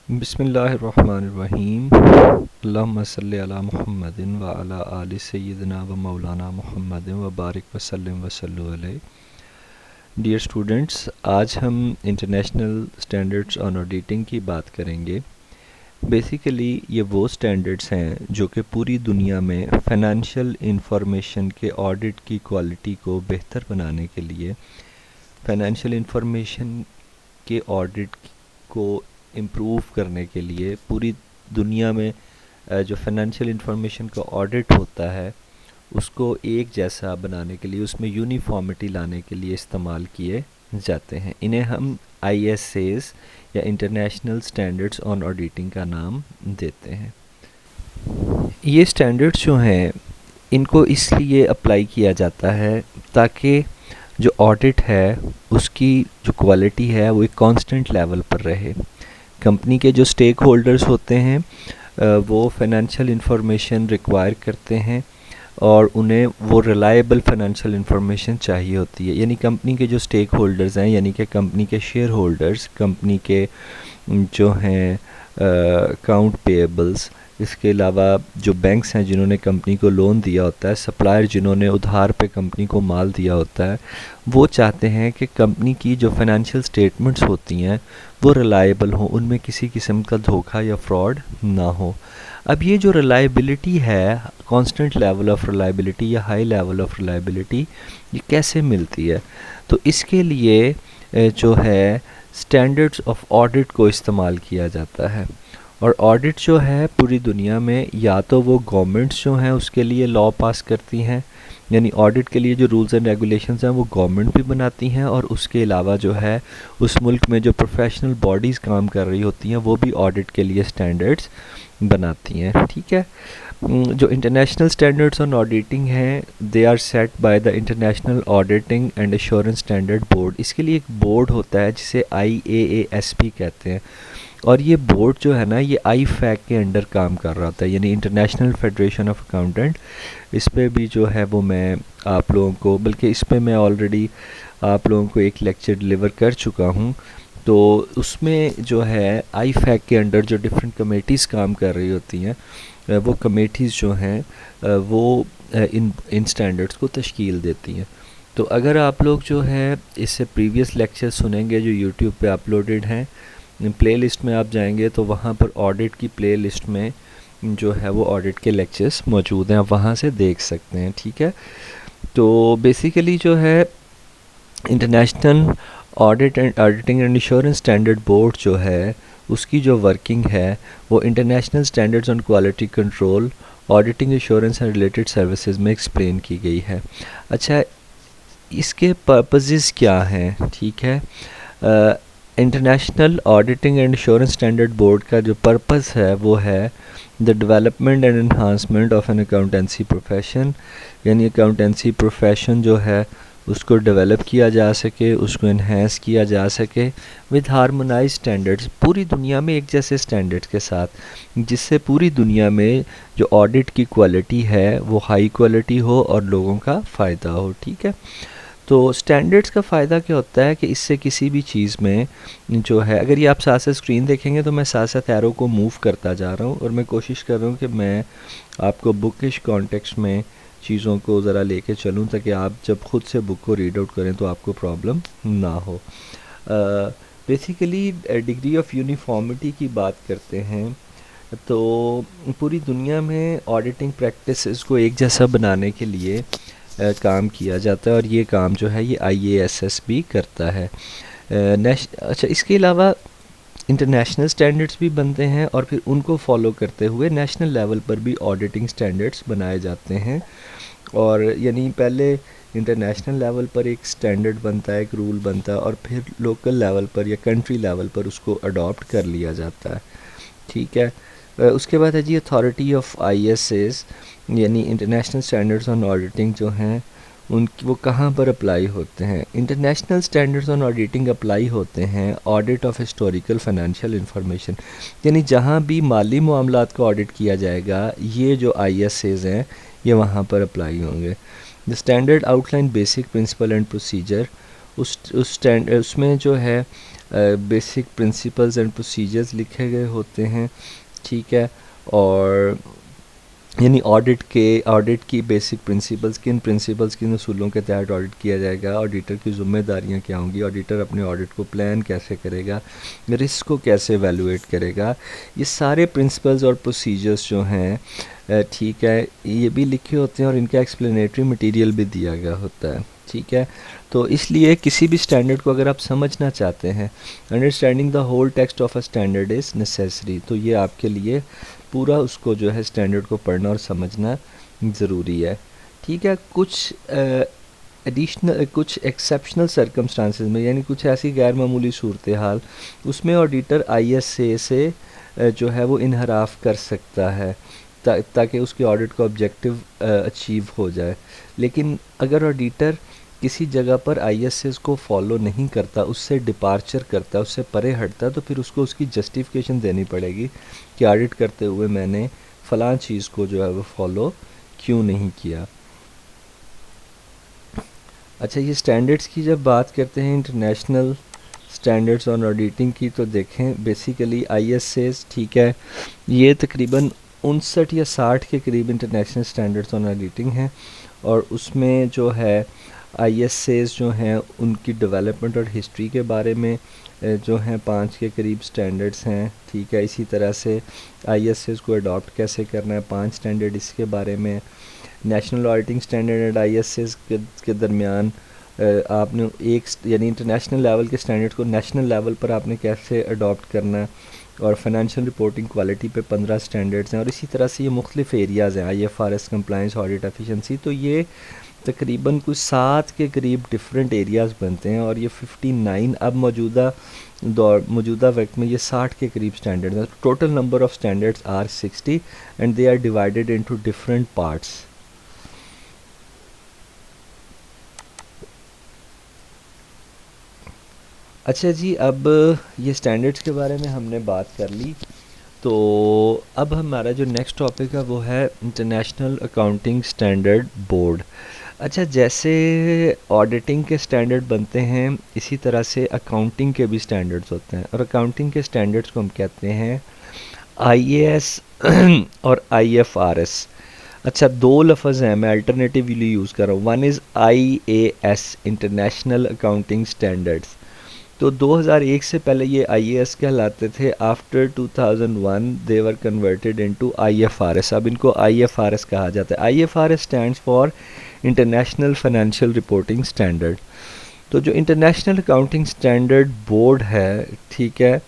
बिस्मिल्लाहिर्रहमानिर्रहीम। अल्लाहुम्मा सल्लि अला मुहम्मदिन व अला आलि सय्यिदिना व मौलाना मुहम्मदिन व बारिक वसल्लम वसल्लु अलैहि। डियर स्टूडेंट्स, आज हम इंटरनेशनल स्टैंडर्ड्स ऑन ऑडिटिंग की बात करेंगे। बेसिकली ये वो स्टैंडर्ड्स हैं जो कि पूरी दुनिया में फ़ाइनेंशियल इंफॉर्मेशन के ऑडिट की क्वालिटी को बेहतर बनाने के लिए, फ़ाइनेंशियल इंफॉर्मेशन के ऑडिट को इम्प्रूव करने के लिए पूरी दुनिया में जो फाइनेंशियल इंफॉर्मेशन का ऑडिट होता है उसको एक जैसा बनाने के लिए, उसमें यूनिफॉर्मिटी लाने के लिए इस्तेमाल किए जाते हैं। इन्हें हम ISAs या इंटरनेशनल स्टैंडर्ड्स ऑन ऑडिटिंग का नाम देते हैं। ये स्टैंडर्ड्स जो हैं इनको इसलिए अप्लाई किया जाता है ताकि जो ऑडिट है उसकी जो क्वालिटी है वो एक कांस्टेंट लेवल पर रहे। कंपनी के जो स्टेक होल्डर्स होते हैं वो फाइनेंशियल इंफॉर्मेशन रिक्वायर करते हैं और उन्हें वो रिलायबल फाइनेंशियल इंफॉर्मेशन चाहिए होती है। यानी कंपनी के जो स्टेक होल्डर्स हैं, यानी कि कंपनी के शेयर होल्डर्स, कंपनी के जो हैं अकाउंट पेएबल्स, इसके अलावा जो बैंक्स हैं जिन्होंने कंपनी को लोन दिया होता है, सप्लायर जिन्होंने उधार पे कंपनी को माल दिया होता है, वो चाहते हैं कि कंपनी की जो फाइनेंशियल स्टेटमेंट्स होती हैं वो रिलायबल हों, उनमें किसी किस्म का धोखा या फ्रॉड ना हो। अब ये जो रिलायबिलिटी है, कांस्टेंट लेवल ऑफ रिलायबिलिटी या हाई लेवल ऑफ रिलायबिलिटी, ये कैसे मिलती है? तो इसके लिए जो है स्टैंडर्ड्स ऑफ ऑडिट को इस्तेमाल किया जाता है। और ऑडिट जो है पूरी दुनिया में या तो वो गवर्नमेंट्स जो हैं उसके लिए लॉ पास करती हैं, यानी ऑडिट के लिए जो रूल्स एंड रेगुलेशंस हैं वो गवर्नमेंट भी बनाती हैं, और उसके अलावा जो है उस मुल्क में जो प्रोफेशनल बॉडीज़ काम कर रही होती हैं वो भी ऑडिट के लिए स्टैंडर्ड्स बनाती हैं। ठीक है। जो इंटरनेशनल स्टैंडर्ड्स ऑन ऑडिटिंग हैं they are set by the international auditing and assurance standard board. इसके लिए एक बोर्ड होता है जिसे IAASB कहते हैं, और ये बोर्ड जो है ना ये IFAC के अंडर काम कर रहा होता है, यानी इंटरनेशनल फेडरेशन ऑफ अकाउंटेंट। इस पे भी जो है वो मैं आप लोगों को, बल्कि इस पे मैं ऑलरेडी आप लोगों को एक लेक्चर डिलीवर कर चुका हूँ। तो उसमें जो है IFAC के अंडर जो डिफरेंट कमेटीज़ काम कर रही होती हैं, वो कमेटीज़ जो हैं वो इन स्टैंडर्ड्स को तश्कील देती हैं। तो अगर आप लोग जो है इससे प्रीवियस लेक्चर सुनेंगे जो यूट्यूब पे अपलोडेड हैं, प्लेलिस्ट में आप जाएंगे तो वहाँ पर ऑडिट की प्लेलिस्ट में जो है वो ऑडिट के लेक्चर्स मौजूद हैं, आप वहाँ से देख सकते हैं। ठीक है। तो बेसिकली जो है international auditing and insurance standard board जो है उसकी जो वर्किंग है वो international standards on quality control, auditing, insurance and related services में एक्सप्लेन की गई है। अच्छा, इसके पर्पसेस क्या हैं? ठीक है। International auditing and insurance standard board का जो पर्पस है वो है the development and enhancement of an accountancy profession, यानी अकाउंटेंसी प्रोफेशन जो है उसको डेवलप किया जा सके, उसको इन्हेंस किया जा सके विद हार्मोनाइज स्टैंडर्ड्स, पूरी दुनिया में एक जैसे स्टैंडर्ड्स के साथ, जिससे पूरी दुनिया में जो ऑडिट की क्वालिटी है वो हाई क्वालिटी हो और लोगों का फ़ायदा हो। ठीक है। तो स्टैंडर्ड्स का फ़ायदा क्या होता है कि इससे किसी भी चीज़ में जो है, अगर ये आप साथ साथ स्क्रीन देखेंगे तो मैं साथ साथ एरो को मूव करता जा रहा हूँ और मैं कोशिश कर रहा हूँ कि मैं आपको बुकिश कॉन्टेक्स्ट में चीज़ों को ज़रा लेके चलूँ ताकि आप जब ख़ुद से बुक को रीड आउट करें तो आपको प्रॉब्लम ना हो। बेसिकली डिग्री ऑफ यूनिफॉर्मिटी की बात करते हैं तो पूरी दुनिया में ऑडिटिंग प्रैक्टिसेस को एक जैसा बनाने के लिए काम किया जाता है, और ये काम जो है ये IASS भी करता है। अच्छा, इसके अलावा इंटरनेशनल स्टैंडर्ड्स भी बनते हैं और फिर उनको फॉलो करते हुए नेशनल लेवल पर भी ऑडिटिंग स्टैंडर्ड्स बनाए जाते हैं। और यानी पहले इंटरनेशनल लेवल पर एक स्टैंडर्ड बनता है, एक रूल बनता है, और फिर लोकल लेवल पर या कंट्री लेवल पर उसको अडॉप्ट कर लिया जाता है। ठीक है। उसके बाद है जी अथॉरिटी ऑफ ISAs, यानी इंटरनेशनल स्टैंडर्ड्स ऑन ऑडिटिंग जो हैं उनकी वो कहाँ पर अप्लाई होते हैं? International standards on auditing apply होते हैं audit of historical financial information, यानी जहाँ भी माली मामलात का ऑडिट किया जाएगा ये जो ISAs हैं ये वहाँ पर अप्लाई होंगे। The standard outline basic principle and procedure, उसमें जो है बेसिक प्रिंसिपल्स एंड प्रोसीजर्स लिखे गए होते हैं, ठीक है। और यानी ऑडिट की बेसिक प्रिंसिपल्स, किन प्रिंसिपल्स किन उसूलों के तहत ऑडिट किया जाएगा, ऑडिटर की ज़िम्मेदारियां क्या होंगी, ऑडिटर अपने ऑडिट को प्लान कैसे करेगा, रिस्क को कैसे एवेलुएट करेगा, ये सारे प्रिंसिपल्स और प्रोसीजर्स जो हैं, ठीक है, ये भी लिखे होते हैं और इनका एक्सप्लेनेटरी मटेरियल भी दिया गया होता है, ठीक है। तो इसलिए किसी भी स्टैंडर्ड को अगर आप समझना चाहते हैं, understanding the whole text of a standard is necessary, तो ये आपके लिए पूरा उसको जो है स्टैंडर्ड को पढ़ना और समझना ज़रूरी है, ठीक है। कुछ एडिशनल, कुछ एक्सेप्शनल सर्कमस्टांसेस में, यानी कुछ ऐसी गैर मामूली सूरत हाल, उसमें ऑडिटर ISA से जो है वो इनहराफ कर सकता है ताकि उसके ऑडिट का ऑब्जेक्टिव अचीव हो जाए। लेकिन अगर ऑडिटर किसी जगह पर ISAs को फॉलो नहीं करता, उससे डिपार्चर करता, उससे परे हटता, तो फिर उसको उसकी जस्टिफिकेशन देनी पड़ेगी कि ऑडिट करते हुए मैंने फ़लाँ चीज़ को जो है वो फॉलो क्यों नहीं किया। अच्छा, ये स्टैंडर्ड्स की जब बात करते हैं, इंटरनेशनल स्टैंडर्ड्स ऑन ऑडिटिंग की, तो देखें बेसिकली ISAs, ठीक है, ये तकरीबन 59 या 60 के करीब इंटरनेशनल स्टैंडर्ड्स ऑन ऑडिटिंग हैं। और उसमें जो है ISAs जो हैं उनकी डेवलपमेंट और हिस्ट्री के बारे में जो हैं 5 के करीब स्टैंडर्ड्स हैं, ठीक है। इसी तरह से ISAs को अडॉप्ट कैसे करना है, 5 स्टैंडर्ड इसके बारे में। National auditing standard and ISAs के दरमियान आपने एक यानी इंटरनेशनल लेवल के स्टैंडर्ड्स को नेशनल लेवल पर आपने कैसे अडॉप्ट करना है। और फाइनेंशियल रिपोर्टिंग क्वालिटी पे 15 स्टैंडर्ड्स हैं। और इसी तरह से ये मुख्तलिफ एरियाज़ हैं, IFRS, कंप्लाइंस, ऑडिट एफिशिएंसी, तो ये तकरीबन कुछ 7 के करीब डिफरेंट एरियाज़ बनते हैं। और ये 59 अब मौजूदा वक्त में ये 60 के करीब स्टैंडर्ड्स हैं। Total number of standards are 60 and they are divided into different parts. अच्छा जी, अब ये स्टैंडर्ड्स के बारे में हमने बात कर ली, तो अब हमारा जो नेक्स्ट टॉपिक है वो है इंटरनेशनल अकाउंटिंग स्टैंडर्ड बोर्ड। अच्छा, जैसे ऑडिटिंग के स्टैंडर्ड बनते हैं, इसी तरह से अकाउंटिंग के भी स्टैंडर्ड्स होते हैं। और अकाउंटिंग के स्टैंडर्ड्स को हम कहते हैं IAS और IFRS। अच्छा, 2 लफ्ज़ हैं, मैं अल्टरनेटिवली यूज़ कर रहा हूँ। One is IAS, international accounting standards. तो 2001 से पहले ये IAS कहलाते थे। आफ्टर 2001 दे वर कन्वर्टेड इनटू IFRS। अब इनको IFRS कहा जाता है। IFRS stands for international financial reporting standard. तो जो इंटरनेशनल अकाउंटिंग स्टैंडर्ड बोर्ड है, ठीक है,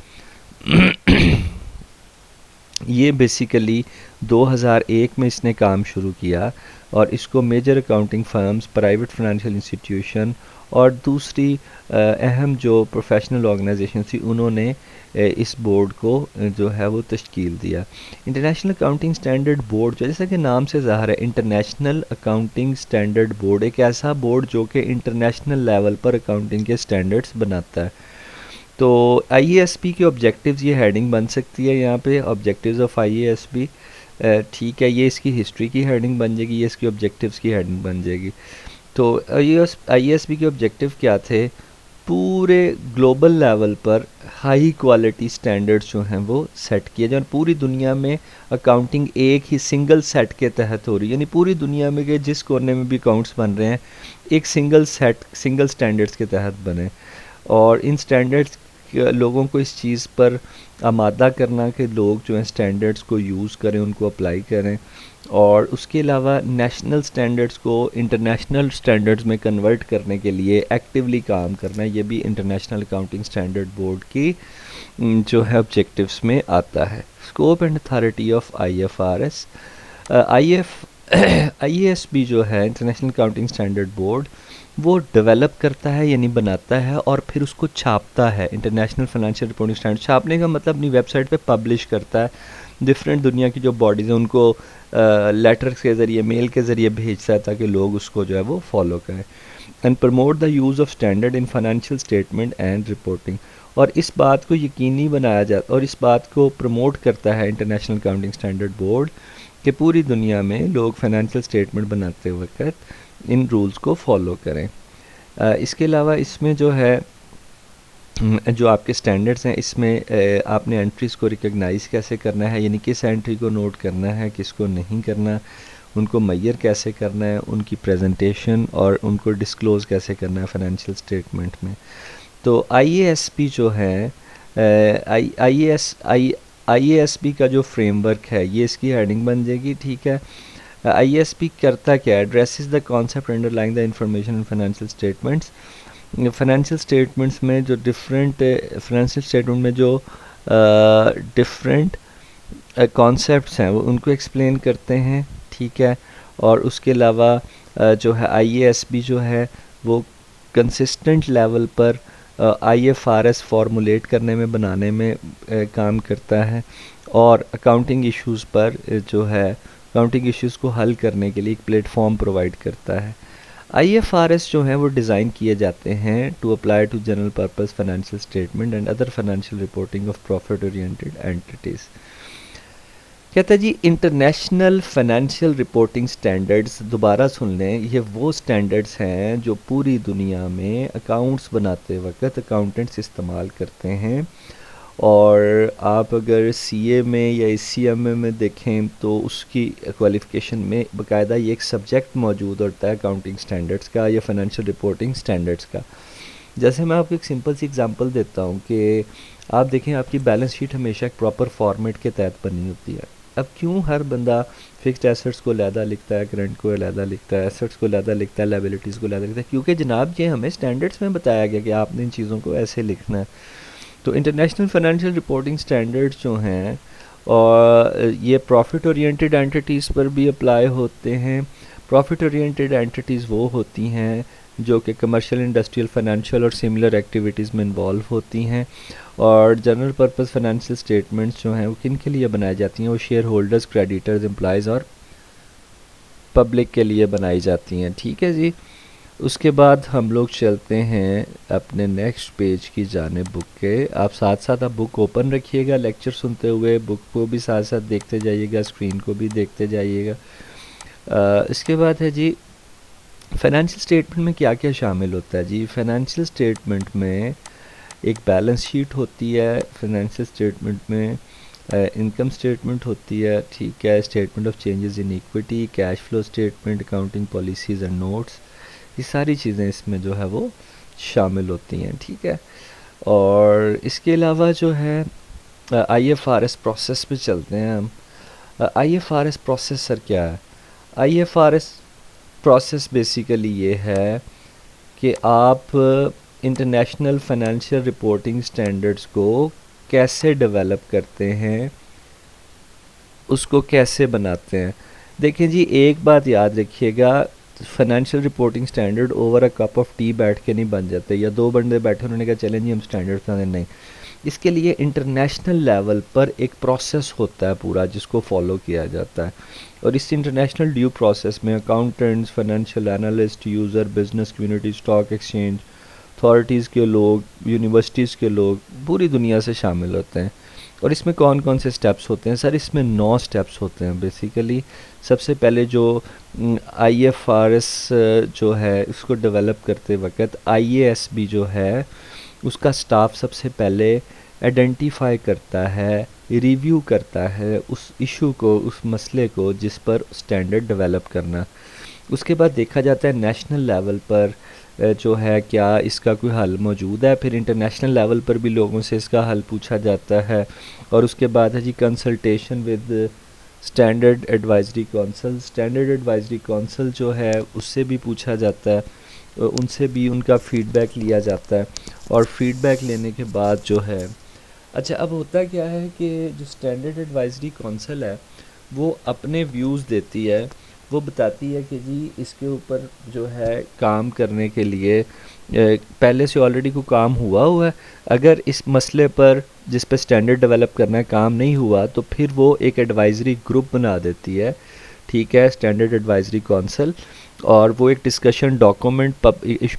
ये बेसिकली 2001 में इसने काम शुरू किया। और इसको major accounting firms, private financial institution और दूसरी अहम जो प्रोफेशनल ऑर्गेनाइजेशन थी, उन्होंने इस बोर्ड को जो है वो तश्कील दिया। इंटरनेशनल अकाउंटिंग स्टैंडर्ड बोर्ड, जैसा कि नाम से ज़ाहिर है, इंटरनेशनल अकाउंटिंग स्टैंडर्ड बोर्ड एक ऐसा बोर्ड जो कि इंटरनेशनल लेवल पर अकाउंटिंग के स्टैंडर्ड्स बनाता है। तो IASB के ऑब्जेक्टिव्स, ये हेडिंग बन सकती है यहाँ पे, ऑब्जेक्टिव्स ऑफ IASB, ठीक है। ये इसकी हिस्ट्री की हेडिंग बन जाएगी, ये इसकी ऑब्जेक्टिव्स की हेडिंग बन जाएगी। तो IASB के ऑब्जेक्टिव क्या थे? पूरे ग्लोबल लेवल पर हाई क्वालिटी स्टैंडर्ड्स जो हैं वो सेट किए जाए। पूरी दुनिया में अकाउंटिंग एक ही सिंगल सेट के तहत हो रही है, यानी पूरी दुनिया में के जिस कोने में भी अकाउंट्स बन रहे हैं, एक सिंगल स्टैंडर्ड्स के तहत बने। और इन स्टैंडर्ड्स लोगों को इस चीज़ पर आमादा करना कि लोग जो हैं स्टैंडर्ड्स को यूज़ करें, उनको अप्लाई करें। और उसके अलावा नेशनल स्टैंडर्ड्स को इंटरनेशनल स्टैंडर्ड्स में कन्वर्ट करने के लिए एक्टिवली काम करना, ये भी इंटरनेशनल अकाउंटिंग स्टैंडर्ड बोर्ड की जो है ऑब्जेक्टिव्स में आता है। Scope and authority of IFRS, IASB जो है इंटरनेशनल अकाउंटिंग स्टैंडर्ड बोर्ड, वो डेवलप करता है यानी बनाता है और फिर उसको छापता है। इंटरनेशनल फाइनेंशियल रिपोर्टिंग स्टैंडर्ड छापने का मतलब अपनी वेबसाइट पे पब्लिश करता है। डिफरेंट दुनिया की जो बॉडीज़ हैं उनको लेटर्स के ज़रिए, मेल के ज़रिए भेजता है ताकि लोग उसको जो है वो फॉलो करें। And promote the use of standard in financial statement and reporting. और इस बात को यकीनी बनाया जाता और इस बात को प्रमोट करता है इंटरनेशनल अकाउंटिंग स्टैंडर्ड बोर्ड कि पूरी दुनिया में लोग फाइनेंशियल स्टेटमेंट बनाते वक्त इन रूल्स को फॉलो करें। इसके अलावा इसमें जो है जो आपके स्टैंडर्ड्स हैं इसमें आपने एंट्रीज़ को रिकग्नाइज़ कैसे करना है, यानी किस एंट्री को नोट करना है, किसको नहीं करना, उनको मेजर कैसे करना है, उनकी प्रेजेंटेशन और उनको डिस्क्लोज़ कैसे करना है फाइनेंशियल स्टेटमेंट में। तो आईएएसपी जो है आईएएसपी का जो फ्रेमवर्क है ये इसकी हेडिंग बन जाएगी, ठीक है। आईएएसपी करता क्या है? Addresses the concept underlying the information in financial statements. Financial statements में जो फाइनेंशियल स्टेटमेंट में जो डिफरेंट कॉन्सेप्ट्स हैं वो उनको एक्सप्लेन करते हैं, ठीक है। और उसके अलावा जो है आईएएसबी जो है वो कंसिस्टेंट लेवल पर आईएफआरएस फॉर्मुलेट करने में, बनाने में काम करता है और अकाउंटिंग इश्यूज़ पर जो है अकाउंटिंग इश्यूज़ को हल करने के लिए एक प्लेटफॉर्म प्रोवाइड करता है। आईएफआरएस जो है वो डिज़ाइन किए जाते हैं to apply to general purpose financial statement and other financial reporting of profit oriented entities. कहता है जी इंटरनेशनल फाइनेंशियल रिपोर्टिंग स्टैंडर्ड्स, दोबारा सुन लें, ये वो स्टैंडर्ड्स हैं जो पूरी दुनिया में अकाउंट्स बनाते वक्त अकाउंटेंट्स इस्तेमाल करते हैं। और आप अगर सीए में या एसीएमए में देखें तो उसकी क्वालिफ़िकेशन में बाकायदा ये एक सब्जेक्ट मौजूद होता है अकाउंटिंग स्टैंडर्ड्स का या फाइनेंशियल रिपोर्टिंग स्टैंडर्ड्स का। जैसे मैं आपको एक सिंपल सी एग्जांपल देता हूँ कि आप देखें आपकी बैलेंस शीट हमेशा एक प्रॉपर फॉर्मेट के तहत बनी होती है। अब क्यों हर बंदा फिक्स्ड एसेट्स को अलहदा लिखता है, करंट को अलहदा लिखता है, एसेट्स को अलहदा लिखता है, लायबिलिटीज़ को अलहदा लिखता है? क्योंकि जनाब ये हमें स्टैंडर्ड्स में बताया गया कि आपने इन चीज़ों को ऐसे लिखना है। तो इंटरनेशनल फाइनेंशियल रिपोर्टिंग स्टैंडर्ड्स जो हैं और ये प्रॉफिट ओरिएंटेड एंटिटीज़ पर भी अप्लाई होते हैं। प्रॉफिट ओरिएंटेड एंटिटीज़ वो होती हैं जो कि कमर्शियल, इंडस्ट्रियल, फाइनेंशियल और सिमिलर एक्टिविटीज़ में इन्वॉल्व होती हैं। और जनरल पर्पस फाइनेंशियल स्टेटमेंट्स जो हैं वो किन के लिए बनाई जाती हैं? वो शेयर होल्डर्स, क्रेडिटर्स, एम्प्लॉयज़ और पब्लिक के लिए बनाई जाती हैं, ठीक है जी। उसके बाद हम लोग चलते हैं अपने नेक्स्ट पेज की जानिब बुक के। आप साथ साथ आप बुक ओपन रखिएगा, लेक्चर सुनते हुए बुक को भी साथ साथ देखते जाइएगा, स्क्रीन को भी देखते जाइएगा। इसके बाद है जी फाइनेंशियल स्टेटमेंट में क्या क्या शामिल होता है जी। फाइनेंशियल स्टेटमेंट में एक बैलेंस शीट होती है, फाइनेंशियल स्टेटमेंट में इनकम स्टेटमेंट होती है, ठीक है, statement of changes in equity, cash flow statement, accounting policies and notes, ये सारी चीज़ें इसमें जो है वो शामिल होती हैं, ठीक है। और इसके अलावा जो है आईएफआरएस प्रोसेस पे चलते हैं हम। आईएफआरएस प्रोसेस सर क्या है? आईएफआरएस प्रोसेस बेसिकली ये है कि आप इंटरनेशनल फाइनेंशियल रिपोर्टिंग स्टैंडर्ड्स को कैसे डेवलप करते हैं, उसको कैसे बनाते हैं। देखिए जी एक बात याद रखिएगा, financial reporting standard over a cup of T बैठ के नहीं बन जाते, या दो बंदे बैठे उन्होंने कहा चलें जी हम स्टैंडर्ड बना दें, नहीं। इसके लिए इंटरनेशनल लेवल पर एक प्रोसेस होता है पूरा जिसको फॉलो किया जाता है। और इस इंटरनेशनल ड्यू प्रोसेस में accountants, financial analyst, user, business community, stock exchange, authorities के लोग, यूनिवर्सिटीज़ के लोग पूरी दुनिया से शामिल होते हैं। और इसमें कौन कौन से स्टेप्स होते हैं सर? इसमें 9 स्टेप्स होते हैं बेसिकली। सबसे पहले जो आईएफआरएस जो है उसको डेवलप करते वक्त आईएएसबी जो है उसका स्टाफ सबसे पहले आइडेंटिफाई करता है, रिव्यू करता है उस इशू को, उस मसले को जिस पर स्टैंडर्ड डेवलप करना। उसके बाद देखा जाता है नेशनल लेवल पर जो है क्या इसका कोई हल मौजूद है, फिर इंटरनेशनल लेवल पर भी लोगों से इसका हल पूछा जाता है। और उसके बाद है जी consultation with standard advisory council. Standard advisory council जो है उससे भी पूछा जाता है, उनसे भी उनका फ़ीडबैक लिया जाता है। और फीडबैक लेने के बाद जो है, अच्छा अब होता क्या है कि जो स्टैंडर्ड एडवाइजरी काउंसिल है वो अपने व्यूज़ देती है, वो बताती है कि जी इसके ऊपर जो है काम करने के लिए पहले से ऑलरेडी कोई काम हुआ है। अगर इस मसले पर जिस पे स्टैंडर्ड डेवलप करना है काम नहीं हुआ तो फिर वो एक एडवाइजरी ग्रुप बना देती है, ठीक है, स्टैंडर्ड एडवाइजरी काउंसिल। और वो एक डिस्कशन डॉक्यूमेंट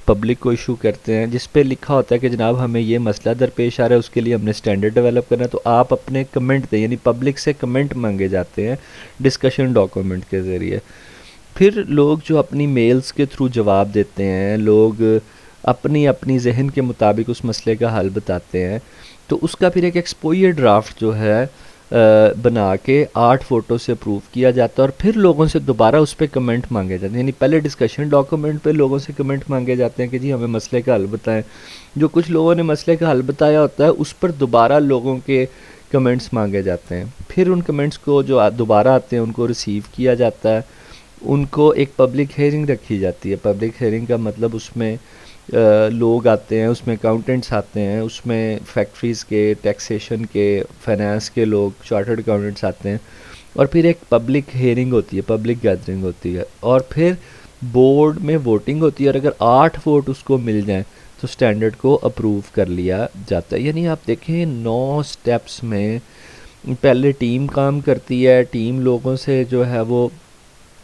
पब्लिक को इशू करते हैं जिस पे लिखा होता है कि जनाब हमें ये मसला दरपेश आ रहा है, उसके लिए हमने स्टैंडर्ड डेवलप करना है, तो आप अपने कमेंट दें, यानी पब्लिक से कमेंट मांगे जाते हैं डिस्कशन डॉक्यूमेंट के ज़रिए। फिर लोग जो अपनी मेल्स के थ्रू जवाब देते हैं, लोग अपनी अपनी जहन के मुताबिक उस मसले का हल बताते हैं, तो उसका फिर एक एक्सपोजर ड्राफ्ट जो है बना के 8 फ़ोटो से अप्रूव किया जाता है और फिर लोगों से दोबारा उस पर कमेंट मांगे जाते हैं। यानी पहले डिस्कशन डॉक्यूमेंट पे लोगों से कमेंट मांगे जाते हैं कि जी हमें मसले का हल बताएं। जो कुछ लोगों ने मसले का हल बताया होता है उस पर दोबारा लोगों के कमेंट्स मांगे जाते हैं। फिर उन कमेंट्स को जो दोबारा आते हैं उनको रिसीव किया जाता है, उनको एक पब्लिक हेयरिंग रखी जाती है। पब्लिक हेयरिंग का मतलब उसमें लोग आते हैं, उसमें अकाउंटेंट्स आते हैं, उसमें फैक्ट्रीज़ के, टैक्सेशन के, फाइनेंस के लोग, चार्टर्ड अकाउंटेंट्स आते हैं और फिर एक पब्लिक हेयरिंग होती है, पब्लिक गैदरिंग होती है और फिर बोर्ड में वोटिंग होती है और अगर 8 वोट उसको मिल जाएं तो स्टैंडर्ड को अप्रूव कर लिया जाता है। यानी आप देखें 9 स्टेप्स में पहले टीम काम करती है, टीम लोगों से जो है वो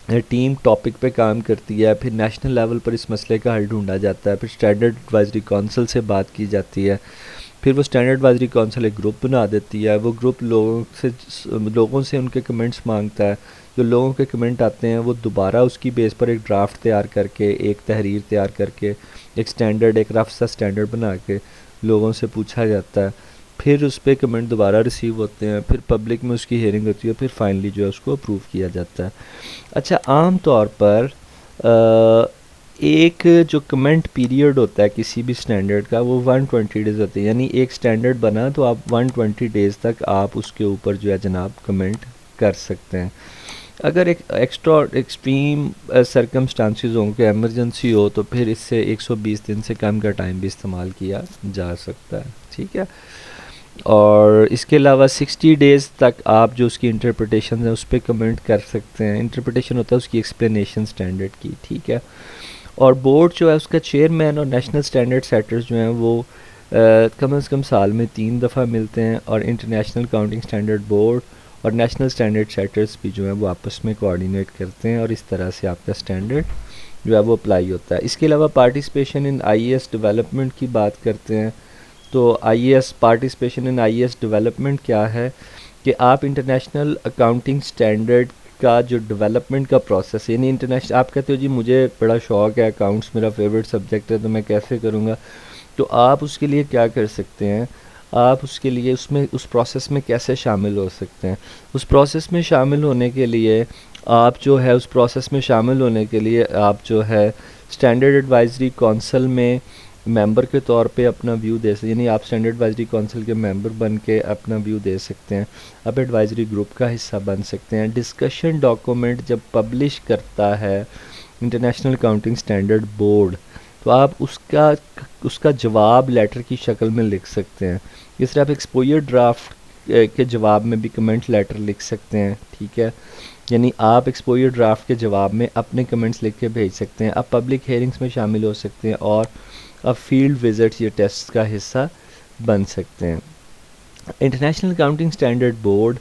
टीम टॉपिक पे काम करती है, फिर नेशनल लेवल पर इस मसले का हल ढूंढा जाता है, फिर स्टैंडर्ड एडवाइजरी काउंसिल से बात की जाती है, फिर वो स्टैंडर्ड एडवाइजरी काउंसिल एक ग्रुप बना देती है, वो ग्रुप लोगों से उनके कमेंट्स मांगता है। जो लोगों के कमेंट आते हैं वो दोबारा उसकी बेस पर एक ड्राफ्ट तैयार करके, एक तहरीर तैयार करके, एक स्टैंडर्ड, एक रफ सा स्टैंडर्ड बना के लोगों से पूछा जाता है। फिर उस पर कमेंट दोबारा रिसीव होते हैं, फिर पब्लिक में उसकी हेयरिंग होती है, फिर फाइनली जो है उसको अप्रूव किया जाता है। अच्छा, आम तौर पर एक जो कमेंट पीरियड होता है किसी भी स्टैंडर्ड का वो 120 डेज़ होते हैं। यानी एक स्टैंडर्ड बना तो आप 120 डेज़ तक आप उसके ऊपर जो है जनाब कमेंट कर सकते हैं। अगर एक एक्स्ट्रा एक्सट्रीम सरकमस्टांसिस हों कि एमरजेंसी हो तो फिर इससे 120 दिन से कम का टाइम भी इस्तेमाल किया जा सकता है। ठीक है, और इसके अलावा 60 डेज़ तक आप जो उसकी इंटरप्रिटेशन है उस पर कमेंट कर सकते हैं। इंटरप्रिटेशन होता है उसकी एक्सप्लेनेशन स्टैंडर्ड की। ठीक है, और बोर्ड जो है उसका चेयरमैन और नेशनल स्टैंडर्ड सेटर्स जो हैं वो कम से कम साल में 3 दफ़ा मिलते हैं और इंटरनेशनल काउंटिंग स्टैंडर्ड बोर्ड और नेशनल स्टैंडर्ड सेटर्स भी जो है वो आपस में कोऑर्डिनेट करते हैं और इस तरह से आपका स्टैंडर्ड जो है वो अप्लाई होता है। इसके अलावा पार्टिसिपेशन इन आईएएस डेवलपमेंट की बात करते हैं तो IAS participation in IAS development क्या है कि आप इंटरनेशनल अकाउंटिंग स्टैंडर्ड का जो डेवलपमेंट का प्रोसेस है, यानी इंटरनेशनल, आप कहते हो जी मुझे बड़ा शौक़ है, अकाउंट्स मेरा फेवरेट सब्जेक्ट है तो मैं कैसे करूँगा, तो आप उसके लिए क्या कर सकते हैं, आप उसके लिए उसमें उस प्रोसेस में कैसे शामिल हो सकते हैं। उस प्रोसेस में शामिल होने के लिए आप जो है उस प्रोसेस में शामिल होने के लिए आप जो है स्टैंडर्ड एडवाइजरी काउंसिल में मेंबर के तौर पे अपना व्यू दे सकते, यानी आप स्टैंडर्ड एडवाइजरी काउंसिल के मेंबर बन के अपना व्यू दे सकते हैं, आप एडवाइजरी ग्रुप का हिस्सा बन सकते हैं। डिस्कशन डॉक्यूमेंट जब पब्लिश करता है इंटरनेशनल अकाउंटिंग स्टैंडर्ड बोर्ड तो आप उसका जवाब लेटर की शक्ल में लिख सकते हैं। इस तरह आप एक्सपोजर ड्राफ्ट के जवाब में भी कमेंट लेटर लिख सकते हैं। ठीक है, यानी आप एक्सपोजर ड्राफ्ट के जवाब में अपने कमेंट्स लिख के भेज सकते हैं। आप पब्लिक हेयरिंग्स में शामिल हो सकते हैं और आप फील्ड विजिट्स या टेस्ट का हिस्सा बन सकते हैं। इंटरनेशनल अकाउंटिंग स्टैंडर्ड बोर्ड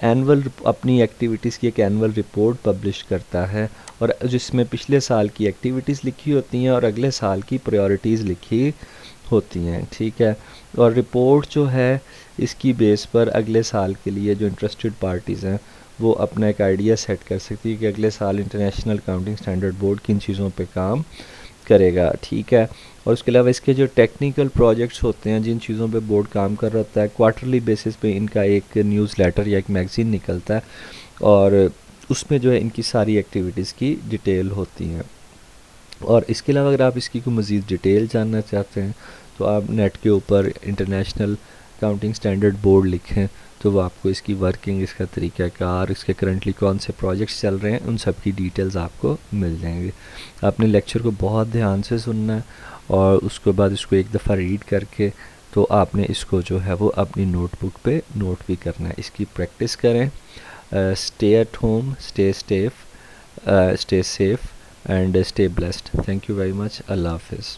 अपनी एक्टिविटीज़ की एक एनुअल रिपोर्ट पब्लिश करता है और जिसमें पिछले साल की एक्टिविटीज़ लिखी होती हैं और अगले साल की प्रायोरिटीज़ लिखी होती हैं। ठीक है, और रिपोर्ट जो है इसकी बेस पर अगले साल के लिए जो इंटरेस्टेड पार्टीज़ हैं वो अपना एक आइडिया सेट कर सकती है कि अगले साल इंटरनेशनल अकाउंटिंग स्टैंडर्ड बोर्ड किन चीज़ों पे काम करेगा। ठीक है, और उसके अलावा इसके जो टेक्निकल प्रोजेक्ट्स होते हैं जिन चीज़ों पे बोर्ड काम कर रहा होता है, क्वार्टरली बेसिस पे इनका एक न्यूज़लेटर या एक मैगज़ीन निकलता है और उसमें जो है इनकी सारी एक्टिविटीज़ की डिटेल होती हैं। और इसके अलावा अगर आप इसकी कोई मज़ीद डिटेल जानना चाहते हैं तो आप नेट के ऊपर इंटरनेशनल अकाउंटिंग स्टैंडर्ड बोर्ड लिखें तो वो आपको इसकी वर्किंग, इसका तरीक़ाकार, इसके करंटली कौन से प्रोजेक्ट्स चल रहे हैं, उन सब की डिटेल्स आपको मिल जाएंगे। आपने लेक्चर को बहुत ध्यान से सुनना है और उसके बाद इसको एक दफ़ा रीड करके तो आपने इसको जो है वो अपनी नोटबुक पे नोट भी करना है। इसकी प्रैक्टिस करें। Stay at home, stay safe and stay blessed. Thank you very much. अल्लाह हाफिज़।